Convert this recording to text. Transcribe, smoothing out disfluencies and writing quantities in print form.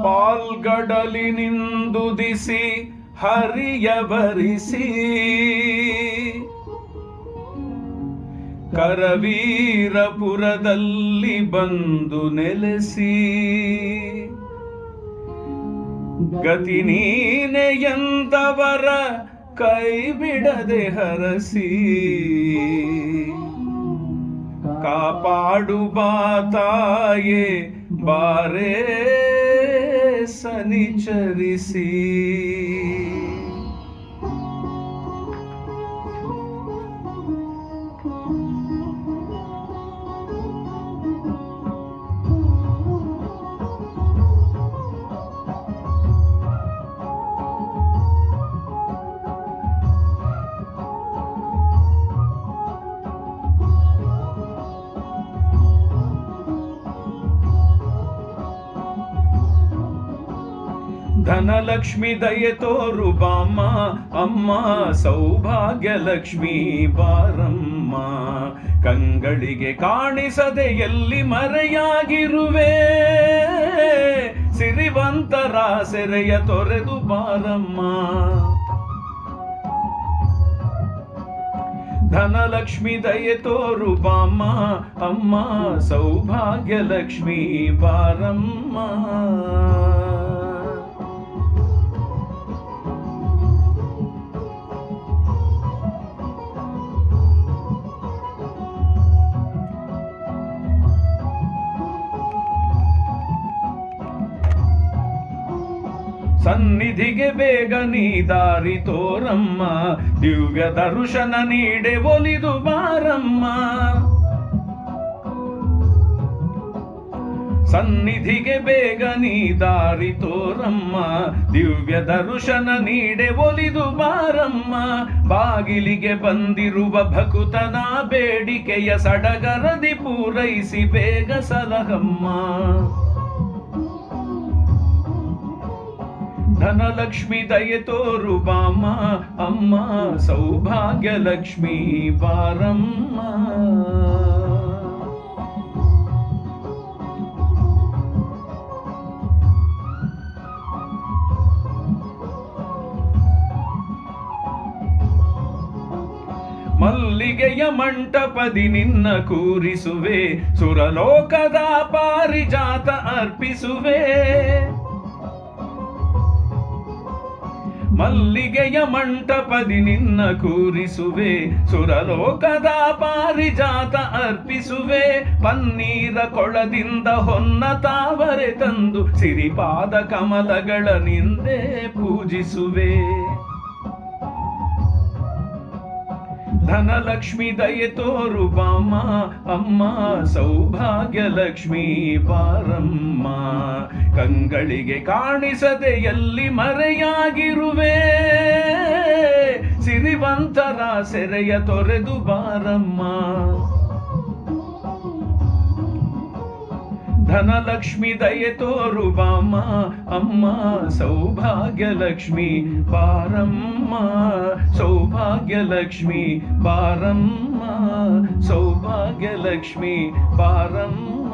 ಪಾಲ್ಗಡಲಿನಿಂದುದಿಸಿ ಹರಿಯವರಿಸಿ ಕರವೀರಪುರದಲ್ಲಿ ಬಂದು ನೆಲೆಸಿ ಗತಿ ನೀನೆ ಎಂದವರ ಕೈ ಬಿಡದೆ ಹರಸಿ ಕಾಪಾಡು ಬಾತಾಯೇ ಬಾರೇ ಸನಿಚರಿಸಿ. ಧನಲಕ್ಷ್ಮಿ ದಯೆ ತೋರು ಬಾಮ್ಮ ಅಮ್ಮ, ಸೌಭಾಗ್ಯಲಕ್ಷ್ಮಿ ಬಾರಮ್ಮ. ಕಂಗಳಿಗೆ ಕಾಣಿಸದೆ ಎಲ್ಲಿ ಮರೆಯಾಗಿರುವೆ, ಸಿರಿವಂತರ ಸೆರೆಯ ತೊರೆದು ಬಾರಮ್ಮ. ಧನಲಕ್ಷ್ಮಿ ದಯೆ ತೋರು ಬಾಮ್ಮ ಅಮ್ಮ, ಸೌಭಾಗ್ಯಲಕ್ಷ್ಮಿ ಬಾರಮ್ಮ. ಸನ್ನಿಧಿಗೆ ಬೇಗ ನೀ ದಾರಿ ತೋರಮ್ಮ, ದಿವ್ಯ ದರ್ಶನ ನೀಡೆ ಒಲಿದು ಬಾರಮ್ಮ. ಸನ್ನಿಧಿಗೆ ಬೇಗ ನೀ ದಾರಿ ತೋರಮ್ಮ, ದಿವ್ಯ ದರ್ಶನ ನೀಡೆ ಒಲಿದು ಬಾರಮ್ಮ. ಬಾಗಿಲಿಗೆ ಬಂದಿರುವ ಭಕುತನ ಬೇಡಿಕೆಯ ಸಡಗರದಿ ಪೂರೈಸಿ ಬೇಗ ಸಲಹಮ್ಮ. ಧನಲಕ್ಷ್ಮಿ ದಯೆ ತೋರು ಬಾಮ್ಮ ಅಮ್ಮ, ಸೌಭಾಗ್ಯಲಕ್ಷ್ಮಿ ಬಾರಮ್ಮ. ಮಲ್ಲಿಗೆಯ ಮಂಟಪದಿ ನಿನ್ನ ಕೂರಿಸುವೆ, ಸುರಲೋಕದ ಪಾರಿಜಾತ ಅರ್ಪಿಸುವೆ. ಮಲ್ಲಿಗೆಯ ಮಂಟಪದಿ ನಿನ್ನ ಕೂರಿಸುವೆ, ಸುರಲೋಕದ ಪಾರಿಜಾತ ಅರ್ಪಿಸುವೆ. ಪನ್ನೀರ ಕೊಳದಿಂದ ಹೊನ್ನ ತಾವರೆ ತಂದು ಸಿರಿಪಾದ ಕಮಲಗಳ ನಿಂದೆ ಪೂಜಿಸುವೆ. ಧನಲಕ್ಷ್ಮಿ ದಯೆ ತೋರು ಬಾಮ್ಮ ಅಮ್ಮ, ಸೌಭಾಗ್ಯಲಕ್ಷ್ಮಿ ಬಾರಮ್ಮ. ಕಂಗಳಿಗೆ ಕಾಣಿಸದೆ ಎಲ್ಲಿ ಮರೆಯಾಗಿರುವೆ, ಸಿರಿವಂತರ ಸೆರೆಯ ತೊರೆದು ಬಾರಮ್ಮ. ಧನಲಕ್ಷ್ಮಿ ದಯೆ ತೋರು ಬಾಮ್ಮ ಅಮ್ಮ, ಸೌಭಾಗ್ಯಲಕ್ಷ್ಮಿ ಬಾರಮ್ಮ. ಸೌಭಾಗ್ಯಲಕ್ಷ್ಮಿ ಬಾರಮ್ಮ, ಸೌಭಾಗ್ಯಲಕ್ಷ್ಮಿ ಬಾರಮ್ಮ.